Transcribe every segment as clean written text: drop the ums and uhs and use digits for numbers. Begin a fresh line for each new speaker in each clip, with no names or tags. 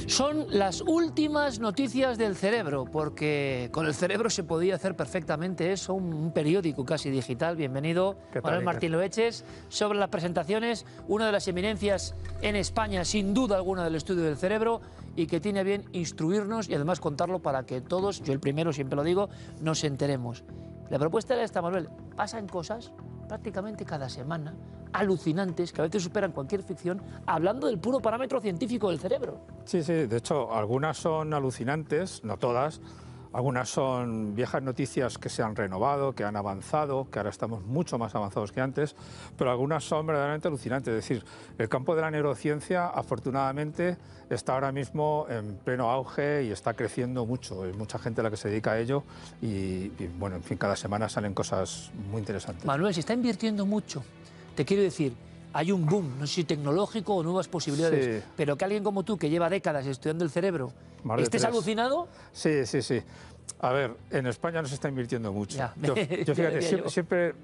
Son las últimas noticias del cerebro, porque con el cerebro se podía hacer perfectamente eso, un periódico casi digital. Bienvenido, Manuel Martín Loeches. Sobre las presentaciones, una de las eminencias en España, sin duda alguna, del estudio del cerebro, y que tiene a bien instruirnos y además contarlo para que todos, yo el primero siempre lo digo, nos enteremos. La propuesta era esta, Manuel. Pasan cosas prácticamente cada semana, alucinantes, que a veces superan cualquier ficción, hablando del puro parámetro científico del cerebro.
Sí, de hecho, algunas son alucinantes, no todas. Algunas son viejas noticias que se han renovado, que han avanzado, que ahora estamos mucho más avanzados que antes, pero algunas son verdaderamente alucinantes. Es decir, el campo de la neurociencia, afortunadamente, está ahora mismo en pleno auge y está creciendo mucho. Hay mucha gente a la que se dedica a ello y bueno, en fin, cada semana salen cosas muy interesantes.
Manuel, se está invirtiendo mucho. Te quiero decir, hay un boom, no sé si tecnológico o nuevas posibilidades,
sí.
Pero que alguien como tú, que lleva décadas estudiando el cerebro, ¿estés alucinado?
Sí. A ver, en España no se está invirtiendo mucho. Yo fíjate, siempre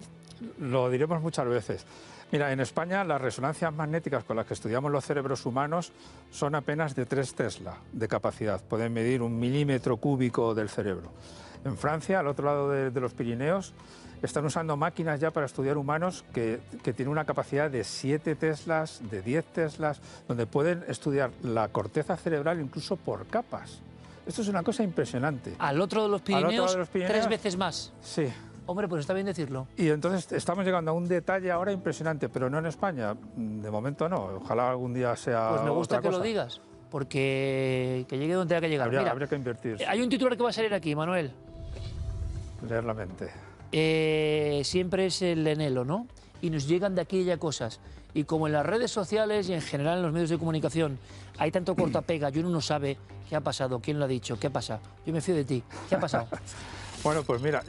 lo diremos muchas veces. Mira, en España las resonancias magnéticas con las que estudiamos los cerebros humanos son apenas de 3 Tesla de capacidad. Pueden medir 1 milímetro cúbico del cerebro. En Francia, al otro lado de los Pirineos, están usando máquinas ya para estudiar humanos que tienen una capacidad de 7 Teslas, de 10 Teslas, donde pueden estudiar la corteza cerebral incluso por capas. Esto es una cosa impresionante.
Al otro de los Pirineos, 3 veces más.
Sí.
Hombre, pues está bien decirlo.
Y entonces estamos llegando a un detalle ahora impresionante, pero no en España. De momento no. Ojalá algún día sea
Pues me gusta
otra
que
cosa.
lo digas, porque que llegue donde tenga que llegar.
Habría que invertir.
Hay un titular que va a salir aquí, Manuel.
Leer la mente.
Siempre es el enelo, ¿no? Y nos llegan de aquí y allá cosas. Y como en las redes sociales y en general en los medios de comunicación hay tanto cortapega y uno no sabe qué ha pasado, quién lo ha dicho, qué pasa. Yo me fío de ti. ¿Qué ha pasado?
Bueno, pues mira,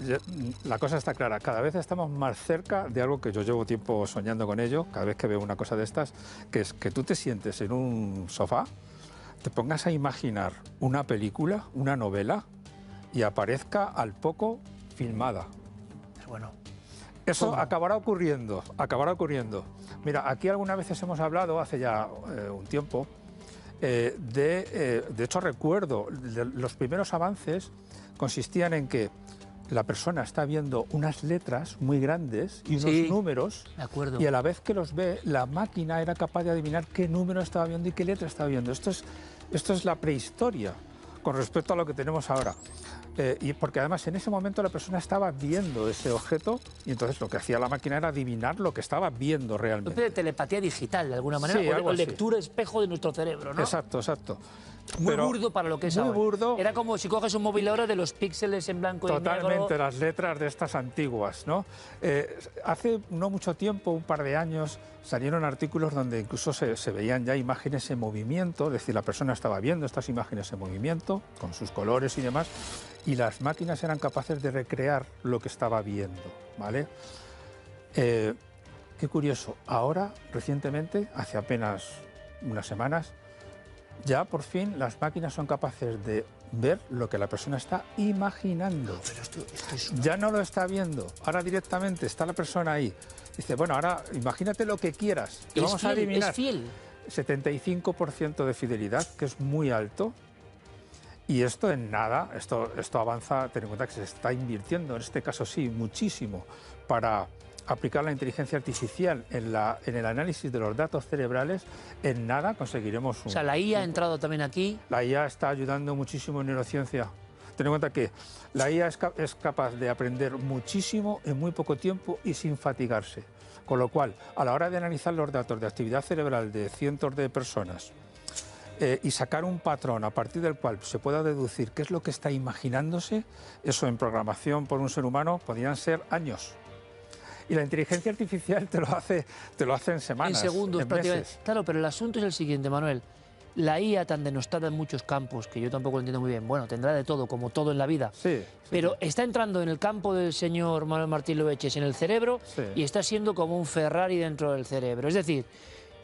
la cosa está clara. Cada vez estamos más cerca de algo que yo llevo tiempo soñando con ello, cada vez que veo una cosa de estas, que es que tú te sientes en un sofá, te pongas a imaginar una película, una novela, y aparezca al poco filmada.
Pero bueno.
Eso acabará ocurriendo. Mira, aquí algunas veces hemos hablado, hace ya un tiempo, de hecho recuerdo, los primeros avances consistían en que la persona está viendo unas letras muy grandes y unos números,
de acuerdo.
Y a la vez que los ve, la máquina era capaz de adivinar qué número estaba viendo y qué letra estaba viendo. Esto es la prehistoria con respecto a lo que tenemos ahora. Y porque además en ese momento la persona estaba viendo ese objeto y entonces lo que hacía la máquina era adivinar lo que estaba viendo realmente.
Una especie de telepatía digital, de alguna manera, o lectura espejo de nuestro cerebro, ¿no?
Exacto.
Muy burdo para lo que es
muy
ahora.
Burdo.
Era como si coges un móvil ahora de los píxeles en blanco y negro.
Totalmente, las letras de estas antiguas, ¿no? Hace no mucho tiempo, un par de años, salieron artículos donde incluso se veían ya imágenes en movimiento, es decir, la persona estaba viendo estas imágenes en movimiento, con sus colores y demás, y las máquinas eran capaces de recrear lo que estaba viendo, ¿vale? Qué curioso, ahora, recientemente, hace apenas unas semanas, ya por fin las máquinas son capaces de ver lo que la persona está imaginando.
Pero esto es...
Ya no lo está viendo, ahora directamente está la persona ahí. Dice, bueno, ahora imagínate lo que quieras, que vamos a adivinar.
Es fiel.
75% de fidelidad, que es muy alto. Y esto en nada, esto avanza, ten en cuenta que se está invirtiendo, en este caso sí, muchísimo, para aplicar la inteligencia artificial en el análisis de los datos cerebrales. En nada conseguiremos
O sea, la IA ha entrado también aquí.
La IA está ayudando muchísimo en neurociencia. Ten en cuenta que la IA es capaz de aprender muchísimo en muy poco tiempo y sin fatigarse. Con lo cual, a la hora de analizar los datos de actividad cerebral de cientos de personas y sacar un patrón a partir del cual se pueda deducir qué es lo que está imaginándose, eso en programación por un ser humano podrían ser años. Y la inteligencia artificial te lo hace en semanas,
en segundos,
en
prácticamente.
meses.
Claro, pero el asunto es el siguiente, Manuel. La IA tan denostada en muchos campos, que yo tampoco lo entiendo muy bien, bueno, tendrá de todo, como todo en la vida.
Sí.
Pero está entrando en el campo del señor Manuel Martín Loeches, en el cerebro, y está siendo como un Ferrari dentro del cerebro. Es decir,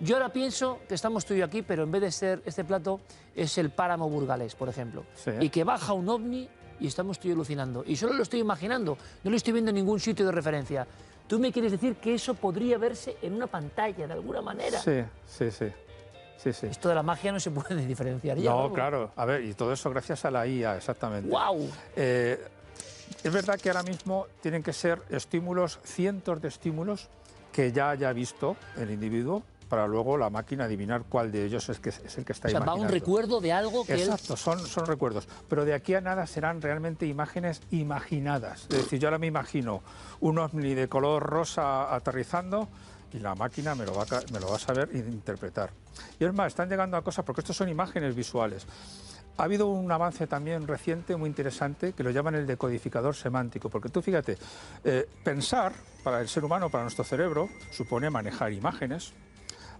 yo ahora pienso que estamos tú y yo aquí, pero en vez de ser este plato, es el páramo burgalés, por ejemplo. Y que baja un ovni y estamos tú y yo alucinando. Y solo lo estoy imaginando, no lo estoy viendo en ningún sitio de referencia. ¿Tú me quieres decir que eso podría verse en una pantalla de alguna manera?
Sí. Sí, sí.
Esto de la magia no se puede diferenciar ya.
No, claro. A ver, y todo eso gracias a la IA, exactamente.
¡Guau!
Es verdad que ahora mismo tienen que ser estímulos, cientos de estímulos que ya haya visto el individuo para luego la máquina adivinar cuál de ellos es el que está imaginando.
Va un recuerdo de algo que
Exacto, son recuerdos. Pero de aquí a nada serán realmente imágenes imaginadas. Es decir, yo ahora me imagino un ovni de color rosa aterrizando y la máquina me lo va a saber interpretar. Y es más, están llegando a cosas, porque estos son imágenes visuales. Ha habido un avance también reciente, muy interesante, que lo llaman el decodificador semántico, porque tú fíjate, pensar para el ser humano, para nuestro cerebro, supone manejar imágenes,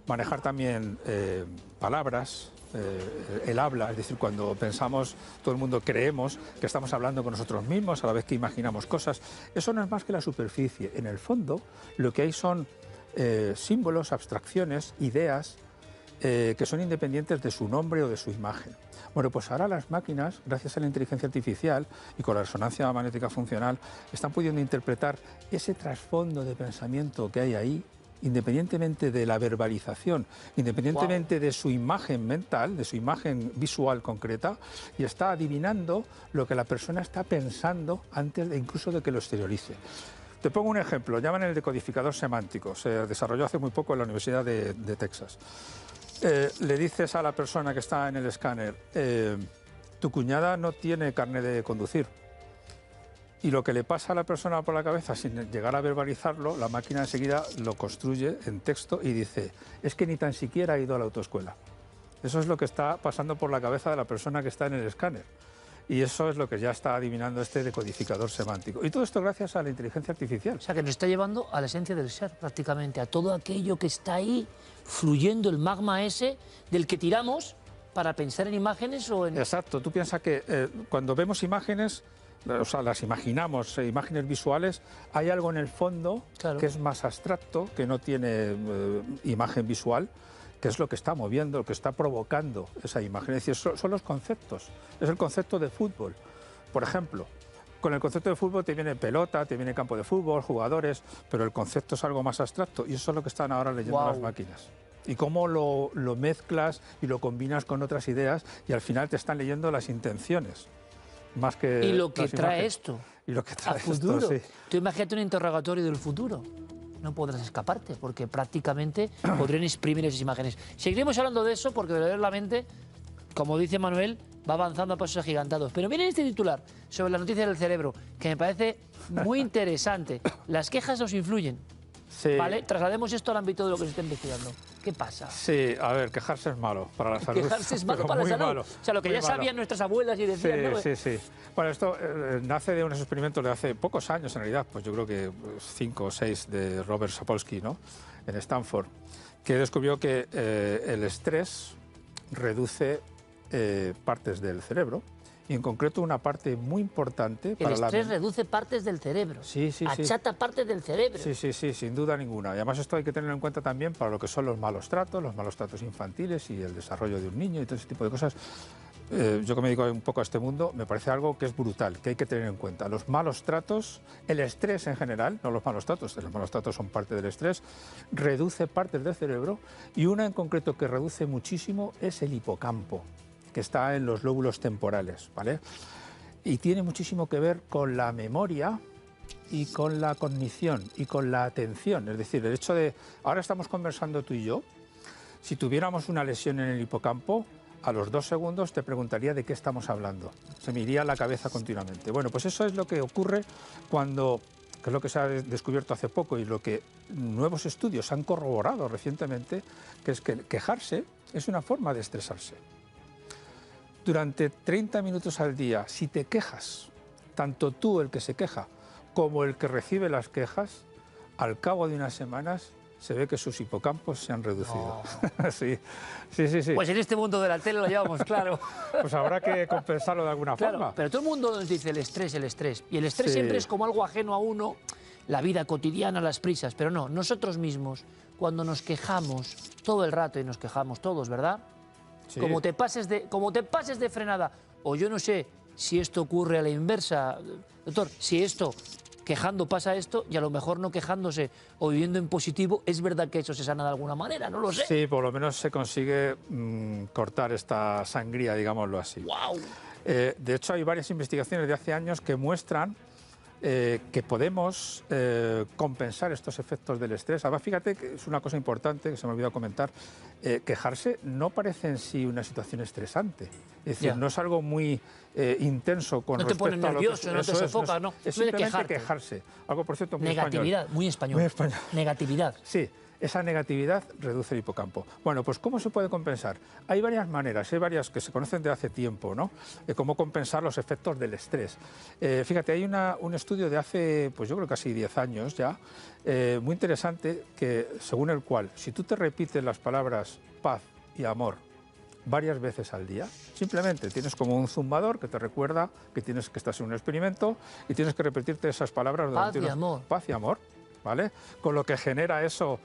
manejar también palabras, el habla, es decir, cuando pensamos, todo el mundo creemos que estamos hablando con nosotros mismos a la vez que imaginamos cosas. Eso no es más que la superficie. En el fondo, lo que hay son símbolos, abstracciones, ideas que son independientes de su nombre o de su imagen. Bueno, pues ahora las máquinas, gracias a la inteligencia artificial y con la resonancia magnética funcional, están pudiendo interpretar ese trasfondo de pensamiento que hay ahí, independientemente de la verbalización, independientemente de su imagen mental, de su imagen visual concreta, y está adivinando lo que la persona está pensando antes incluso de que lo exteriorice. Te pongo un ejemplo, llaman el decodificador semántico, se desarrolló hace muy poco en la Universidad de Texas. Le dices a la persona que está en el escáner, tu cuñada no tiene carnet de conducir. Y lo que le pasa a la persona por la cabeza, sin llegar a verbalizarlo, la máquina enseguida lo construye en texto y dice, es que ni tan siquiera ha ido a la autoescuela. Eso es lo que está pasando por la cabeza de la persona que está en el escáner. Y eso es lo que ya está adivinando este decodificador semántico. Y todo esto gracias a la inteligencia artificial.
O sea, que nos está llevando a la esencia del ser, prácticamente, a todo aquello que está ahí, fluyendo, el magma ese, del que tiramos para pensar en imágenes o en...
Exacto. Tú piensas que cuando vemos imágenes, o sea, las imaginamos, imágenes visuales, hay algo en el fondo que es más abstracto, que no tiene imagen visual, que es lo que está moviendo, lo que está provocando esa imagen. Es decir, son los conceptos. Es el concepto de fútbol. Por ejemplo, con el concepto de fútbol te viene pelota, te viene campo de fútbol, jugadores, pero el concepto es algo más abstracto y eso es lo que están ahora leyendo las máquinas. Y cómo lo mezclas y lo combinas con otras ideas y al final te están leyendo las intenciones. Más que
y lo que trae esto.
Y lo que trae
al futuro.
Esto, sí.
Tú imagínate un interrogatorio del futuro. No podrás escaparte, porque prácticamente podrían exprimir esas imágenes. Seguiremos hablando de eso, porque verdaderamente, como dice Manuel, va avanzando a pasos agigantados. Pero miren este titular sobre la noticia del cerebro, que me parece muy interesante. Las quejas nos influyen.
Sí.
¿Vale? Traslademos esto al ámbito de lo que se está investigando. ¿Qué pasa?
Sí, a ver, quejarse es malo para la salud.
Quejarse es malo para la salud.
Malo,
o sea, lo que ya sabían nuestras abuelas y decían...
Sí,
¿no?
sí, sí. Bueno, esto nace de unos experimentos de hace pocos años, en realidad, pues yo creo que 5 o 6, de Robert Sapolsky, ¿no?, en Stanford, que descubrió que el estrés reduce partes del cerebro, y en concreto una parte muy importante para
el estrés reduce partes del cerebro.
Sí, sí,
achata partes del cerebro.
Sí, sí, sí, sin duda ninguna. Y además esto hay que tenerlo en cuenta también para lo que son los malos tratos infantiles y el desarrollo de un niño y todo ese tipo de cosas. Yo que me dedico un poco a este mundo, me parece algo que es brutal, que hay que tener en cuenta. Los malos tratos, el estrés en general, no los malos tratos son parte del estrés, reduce partes del cerebro, y una en concreto que reduce muchísimo es el hipocampo, que está en los lóbulos temporales, ¿vale? Y tiene muchísimo que ver con la memoria y con la cognición y con la atención. Es decir, el hecho de... Ahora estamos conversando tú y yo. Si tuviéramos una lesión en el hipocampo, a los 2 segundos te preguntaría de qué estamos hablando. Se me iría la cabeza continuamente. Bueno, pues eso es lo que ocurre cuando... que es lo que se ha descubierto hace poco y lo que nuevos estudios han corroborado recientemente, que es que quejarse es una forma de estresarse. Durante 30 minutos al día, si te quejas, tanto tú, el que se queja, como el que recibe las quejas, al cabo de unas semanas se ve que sus hipocampos se han reducido. Oh. Sí, sí, sí, sí.
Pues en este mundo de la tele lo llevamos claro.
Pues habrá que compensarlo de alguna forma.
Pero todo el mundo nos dice el estrés. Y el estrés siempre es como algo ajeno a uno, la vida cotidiana, las prisas. Pero no, nosotros mismos, cuando nos quejamos todo el rato, y nos quejamos todos, ¿verdad? Sí. Como te pases de frenada, o yo no sé si esto ocurre a la inversa, doctor, si esto quejando pasa esto y a lo mejor no quejándose o viviendo en positivo, es verdad que eso se sana de alguna manera, no lo sé.
Sí, por lo menos se consigue cortar esta sangría, digámoslo así.
¡Wow!
De hecho, hay varias investigaciones de hace años que muestran que podemos compensar estos efectos del estrés. Además, fíjate que es una cosa importante que se me ha olvidado comentar. Quejarse no parece en sí una situación estresante. Es decir, no es algo muy intenso con respecto a lo que...
No te pone nervioso, no te sofoca, no.
Es simplemente quejarse. Algo, por cierto, muy
negatividad,
español.
Muy español.
Muy español.
Negatividad.
Sí. Esa negatividad reduce el hipocampo. Bueno, pues ¿cómo se puede compensar? Hay varias maneras, hay varias que se conocen de hace tiempo, ¿no? Cómo compensar los efectos del estrés. Fíjate, hay un estudio de hace, pues yo creo casi 10 años ya, muy interesante, que según el cual, si tú te repites las palabras paz y amor varias veces al día, simplemente tienes como un zumbador que te recuerda que estás en un experimento y tienes que repetirte esas palabras durante
paz y amor.
¿Vale? Con lo que genera eso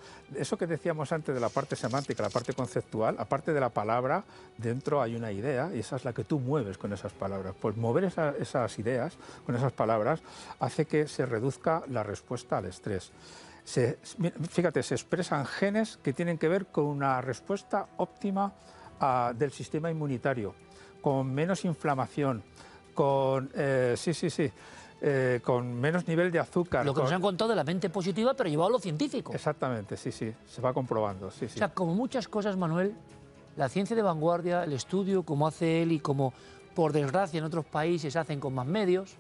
que decíamos antes de la parte semántica, la parte conceptual, aparte de la palabra, dentro hay una idea y esa es la que tú mueves con esas palabras. Pues mover esas ideas con esas palabras hace que se reduzca la respuesta al estrés. Fíjate, se expresan genes que tienen que ver con una respuesta óptima del sistema inmunitario, con menos inflamación, con... con menos nivel de azúcar.
Lo que nos han contado de la mente positiva, pero llevado a lo científico.
Exactamente, sí, se va comprobando. Sí.
O sea, como muchas cosas, Manuel, la ciencia de vanguardia, el estudio, como hace él y como, por desgracia, en otros países hacen con más medios,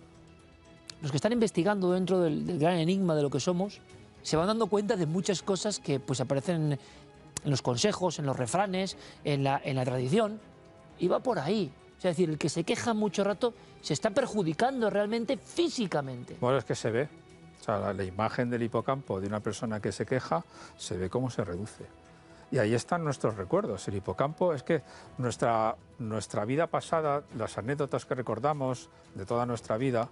los que están investigando dentro del gran enigma de lo que somos, se van dando cuenta de muchas cosas que pues aparecen en los consejos, en los refranes, en la tradición, y va por ahí. Es decir, el que se queja mucho rato se está perjudicando realmente físicamente.
Bueno, es que se ve. O sea, la imagen del hipocampo de una persona que se queja se ve cómo se reduce. Y ahí están nuestros recuerdos. El hipocampo es que nuestra vida pasada, las anécdotas que recordamos de toda nuestra vida,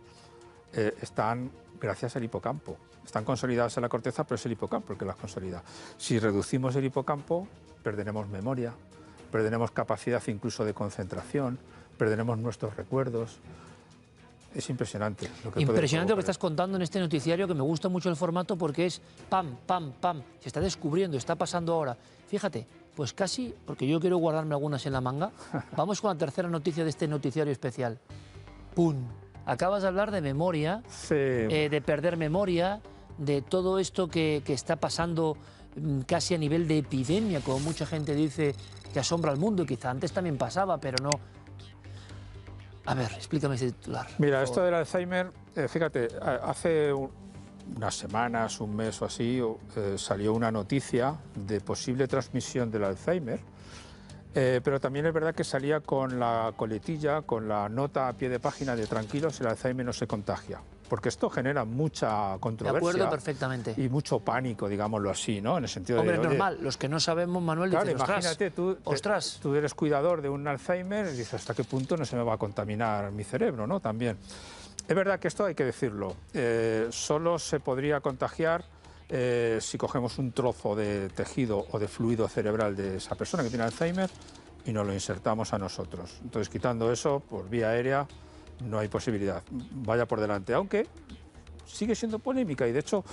están gracias al hipocampo. Están consolidadas en la corteza, pero es el hipocampo el que las consolida. Si reducimos el hipocampo, perderemos memoria, perderemos capacidad incluso de concentración, perderemos nuestros recuerdos. Es impresionante lo que
impresionante lo que estás contando en este noticiario, que me gusta mucho el formato porque es pam, pam, pam. Se está descubriendo, está pasando ahora. Fíjate, pues casi, porque yo quiero guardarme algunas en la manga, vamos con la tercera noticia de este noticiario especial. ¡Pum! Acabas de hablar de memoria,
sí.
De perder memoria, de todo esto que está pasando casi a nivel de epidemia, como mucha gente dice, que asombra al mundo, y quizá antes también pasaba, pero no. A ver, explícame ese titular.
Mira, esto del Alzheimer, fíjate, hace unas semanas, un mes o así, salió una noticia de posible transmisión del Alzheimer, pero también es verdad que salía con la coletilla, con la nota a pie de página de tranquilos, el Alzheimer no se contagia. Porque esto genera mucha controversia.
De acuerdo, perfectamente.
Y mucho pánico, digámoslo así, ¿no? En el sentido
Hombre,
de...
es normal, los que no sabemos, Manuel,
claro,
dicen,
imagínate, tú eres cuidador de un Alzheimer y dices, ¿hasta qué punto no se me va a contaminar mi cerebro, ¿no? También. Es verdad que esto hay que decirlo. Solo se podría contagiar si cogemos un trozo de tejido o de fluido cerebral de esa persona que tiene Alzheimer y nos lo insertamos a nosotros. Entonces, quitando eso por vía aérea, no hay posibilidad. Vaya por delante, aunque sigue siendo polémica y de hecho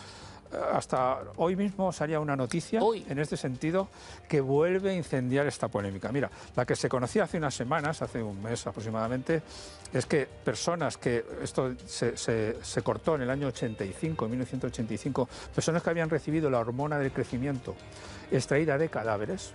hasta hoy mismo salía una noticia en este sentido que vuelve a incendiar esta polémica. Mira, la que se conocía hace unas semanas, hace un mes aproximadamente, es que personas que, esto se cortó en el año 85, en 1985, personas que habían recibido la hormona del crecimiento extraída de cadáveres,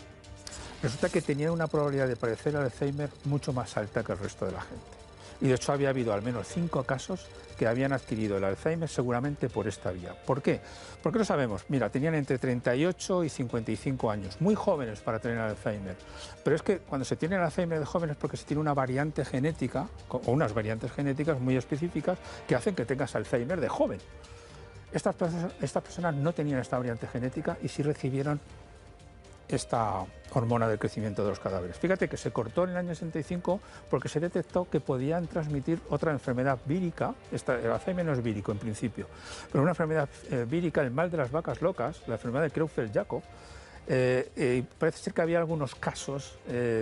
resulta que tenían una probabilidad de padecer Alzheimer mucho más alta que el resto de la gente. Y de hecho había habido al menos 5 casos que habían adquirido el Alzheimer seguramente por esta vía. ¿Por qué? Porque lo sabemos. Mira, tenían entre 38 y 55 años, muy jóvenes para tener Alzheimer. Pero es que cuando se tiene el Alzheimer de jóvenes es porque se tiene una variante genética, o unas variantes genéticas muy específicas que hacen que tengas Alzheimer de joven. Estas personas no tenían esta variante genética y sí recibieron esta hormona del crecimiento de los cadáveres. Fíjate que se cortó en el año 65 porque se detectó que podían transmitir otra enfermedad vírica. El Alzheimer no es vírico en principio, pero una enfermedad vírica, el mal de las vacas locas, la enfermedad de Creutzfeldt-Jakob, Parece ser que había algunos casos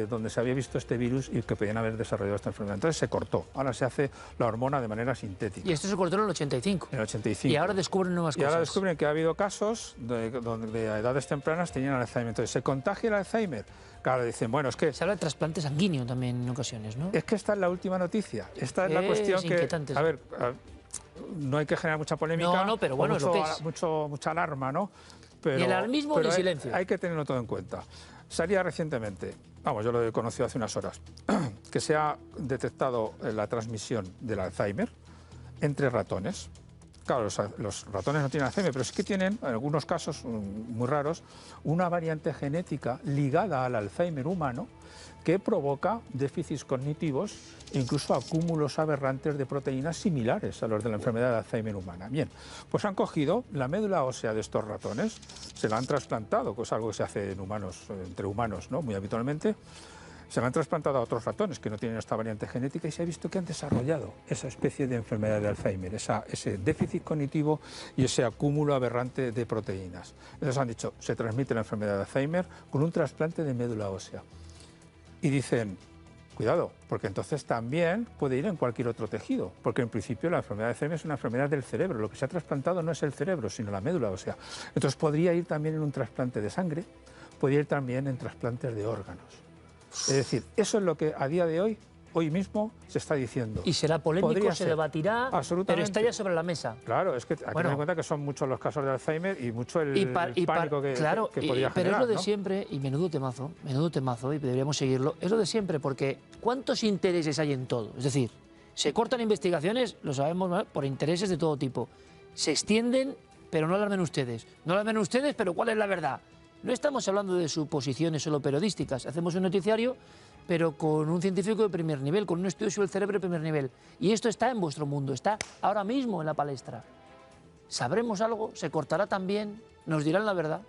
donde se había visto este virus y que podían haber desarrollado esta enfermedad. Entonces se cortó. Ahora se hace la hormona de manera sintética.
Y esto se cortó en el 85.
En el 85.
Y ahora descubren nuevas cosas.
Y ahora descubren que ha habido casos donde a edades tempranas tenían Alzheimer. Entonces, ¿se contagia el Alzheimer? Claro, dicen, bueno, es que...
Se habla de trasplante sanguíneo también en ocasiones, ¿no?
Es que esta es la última noticia. Esta es la cuestión que... A ver, no hay que generar mucha polémica.
No, pero bueno,
mucha alarma, ¿no? Pero,
ni alarmismo ni silencio.
Hay que tenerlo todo en cuenta. Salía recientemente, vamos, yo lo he conocido hace unas horas, que se ha detectado la transmisión del Alzheimer entre ratones. Claro, los ratones no tienen Alzheimer, pero sí que tienen, en algunos casos muy raros, una variante genética ligada al Alzheimer humano que provoca déficits cognitivos e incluso acúmulos aberrantes de proteínas similares a los de la enfermedad de Alzheimer humana. Bien, pues han cogido la médula ósea de estos ratones, se la han trasplantado, que es algo que se hace en humanos, entre humanos, ¿no?, muy habitualmente. Se la han trasplantado a otros ratones que no tienen esta variante genética y se ha visto que han desarrollado esa especie de enfermedad de Alzheimer, ese déficit cognitivo y ese acúmulo aberrante de proteínas. Entonces han dicho, se transmite la enfermedad de Alzheimer con un trasplante de médula ósea. Y dicen, cuidado, porque entonces también puede ir en cualquier otro tejido, porque en principio la enfermedad de Alzheimer es una enfermedad del cerebro, lo que se ha trasplantado no es el cerebro, sino la médula ósea. Entonces podría ir también en un trasplante de sangre, podría ir también en trasplantes de órganos. Es decir, eso es lo que a día de hoy mismo se está diciendo.
Y será polémico, se debatirá, pero está ya sobre la mesa.
Claro, es que hay que tener en cuenta que son muchos los casos de Alzheimer y mucho el pánico que podría generar.
Pero es lo de siempre, y menudo temazo, y deberíamos seguirlo, es lo de siempre, porque ¿cuántos intereses hay en todo? Es decir, se cortan investigaciones, lo sabemos, ¿no?, por intereses de todo tipo. Se extienden, pero no alarmen ustedes. No alarmen ustedes, pero ¿cuál es la verdad? No estamos hablando de suposiciones solo periodísticas. Hacemos un noticiario, pero con un científico de primer nivel, con un estudio sobre el cerebro de primer nivel. Y esto está en vuestro mundo, está ahora mismo en la palestra. ¿Sabremos algo? ¿Se cortará también? ¿Nos dirán la verdad?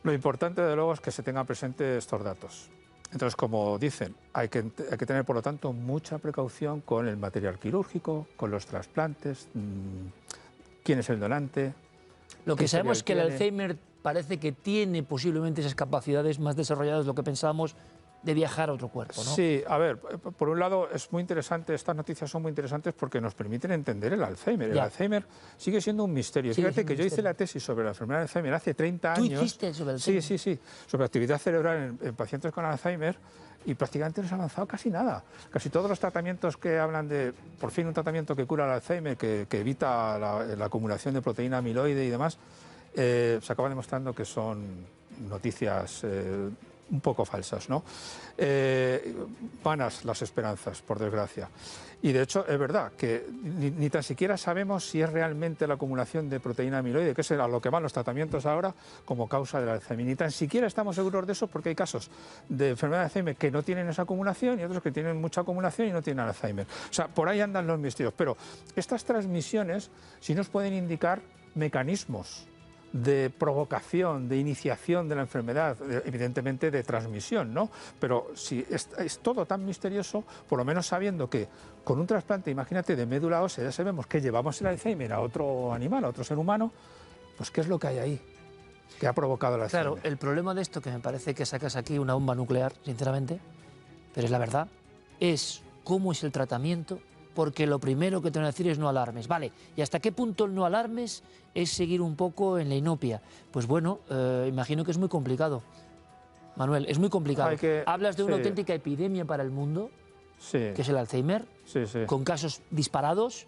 Lo importante, de luego, es que se tengan presentes estos datos. Entonces, como dicen, hay que tener, por lo tanto, mucha precaución con el material quirúrgico, con los trasplantes, quién es el donante.
Lo que sabemos es que el Alzheimer parece que tiene posiblemente esas capacidades más desarrolladas de lo que pensábamos de viajar a otro cuerpo, ¿no?
Sí, a ver, por un lado es muy interesante, estas noticias son muy interesantes porque nos permiten entender el Alzheimer. El Alzheimer sigue siendo un misterio. Fíjate que yo hice la tesis sobre la enfermedad de Alzheimer hace 30 años.
¿Tú hiciste sobre el Alzheimer?
Sí, sobre actividad cerebral en pacientes con Alzheimer y prácticamente no se ha avanzado casi nada. Casi todos los tratamientos que hablan de, por fin, un tratamiento que cura el Alzheimer, que evita la acumulación de proteína amiloide y demás, se acaba demostrando que son noticias un poco falsas, ¿no? Vanas las esperanzas, por desgracia. Y de hecho es verdad que ni tan siquiera sabemos si es realmente la acumulación de proteína amiloide, que es a lo que van los tratamientos ahora como causa del Alzheimer. Ni tan siquiera estamos seguros de eso porque hay casos de enfermedad de Alzheimer que no tienen esa acumulación y otros que tienen mucha acumulación y no tienen Alzheimer. O sea, por ahí andan los misterios. Pero estas transmisiones sí nos pueden indicar mecanismos de provocación, de iniciación de la enfermedad, evidentemente de transmisión, ¿no? Pero si es todo tan misterioso, por lo menos sabiendo que con un trasplante, imagínate, de médula ósea, ya sabemos que llevamos el Alzheimer a otro animal, a otro ser humano, pues ¿qué es lo que hay ahí que ha provocado el Alzheimer?
Claro, el problema de esto, que me parece que sacas aquí una bomba nuclear, sinceramente, pero es la verdad, es cómo es el tratamiento. Porque lo primero que te van a decir es no alarmes. Vale, ¿y hasta qué punto el no alarmes es seguir un poco en la inopia? Pues bueno, imagino que es muy complicado. Manuel, es muy complicado. Hablas de una auténtica epidemia para el mundo, que es el Alzheimer, con casos disparados,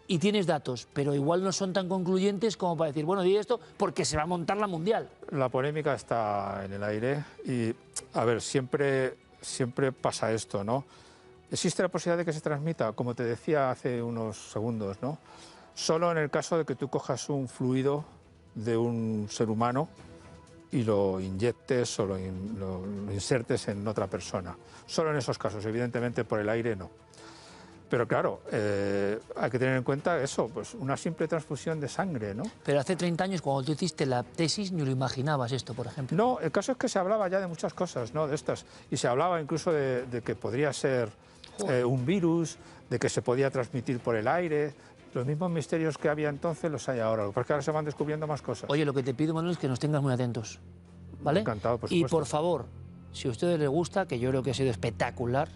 y tienes datos, pero igual no son tan concluyentes como para decir, bueno, di esto porque se va a montar la mundial.
La polémica está en el aire y, a ver, siempre pasa esto, ¿no? Existe la posibilidad de que se transmita, como te decía hace unos segundos, ¿no? Solo en el caso de que tú cojas un fluido de un ser humano y lo inyectes o lo insertes en otra persona. Solo en esos casos, evidentemente por el aire no. Pero claro, hay que tener en cuenta eso, pues una simple transfusión de sangre, ¿no?
Pero hace 30 años, cuando tú hiciste la tesis, ni lo imaginabas esto, por ejemplo.
No, el caso es que se hablaba ya de muchas cosas, ¿no?, de estas. Y se hablaba incluso de que podría ser un virus, de que se podía transmitir por el aire. Los mismos misterios que había entonces los hay ahora, porque ahora se van descubriendo más cosas.
Oye, lo que te pido, Manuel, es que nos tengas muy atentos. ¿vale?
Encantado, por
y
supuesto.
por favor, si a ustedes les gusta, que yo creo que ha sido espectacular,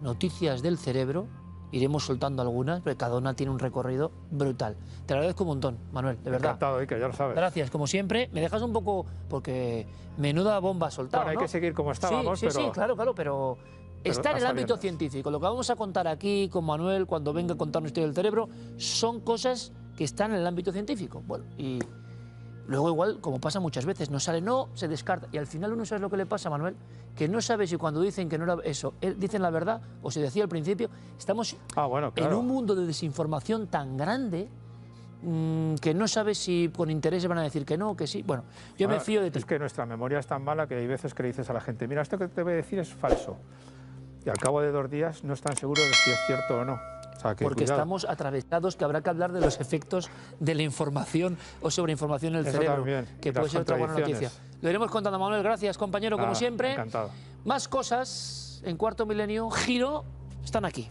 Noticias del Cerebro, iremos soltando algunas, porque cada una tiene un recorrido brutal. Te lo agradezco un montón, Manuel, de verdad.
Encantado, Iker, ya lo sabes.
Gracias, como siempre. Me dejas un poco, porque menuda bomba soltada,
bueno, hay
¿no?
que seguir como estábamos,
sí,
pero...
Sí, claro, pero está en el ámbito científico. Lo que vamos a contar aquí con Manuel cuando venga a contarnos historia del cerebro son cosas que están en el ámbito científico. Bueno, y luego igual, como pasa muchas veces, no sale, no, se descarta. Y al final uno sabe lo que le pasa, Manuel, que no sabe si cuando dicen que no era eso, dicen la verdad, o se decía al principio, estamos
bueno, claro,
en un mundo de desinformación tan grande que no sabes si con interés van a decir que no o que sí. Bueno, yo me fío de ti.
Es que nuestra memoria es tan mala que hay veces que le dices a la gente, mira, esto que te voy a decir es falso. Y al cabo de 2 días no están seguros de si es cierto o no. O sea, que
porque
cuidado.
estamos atravesados, que habrá que hablar de los efectos de la información o sobreinformación en el cerebro,
también,
que puede ser otra buena noticia. Lo iremos contando, Manuel. Gracias, compañero, como siempre.
Encantado.
Más cosas en Cuarto Milenio, Giro, están aquí.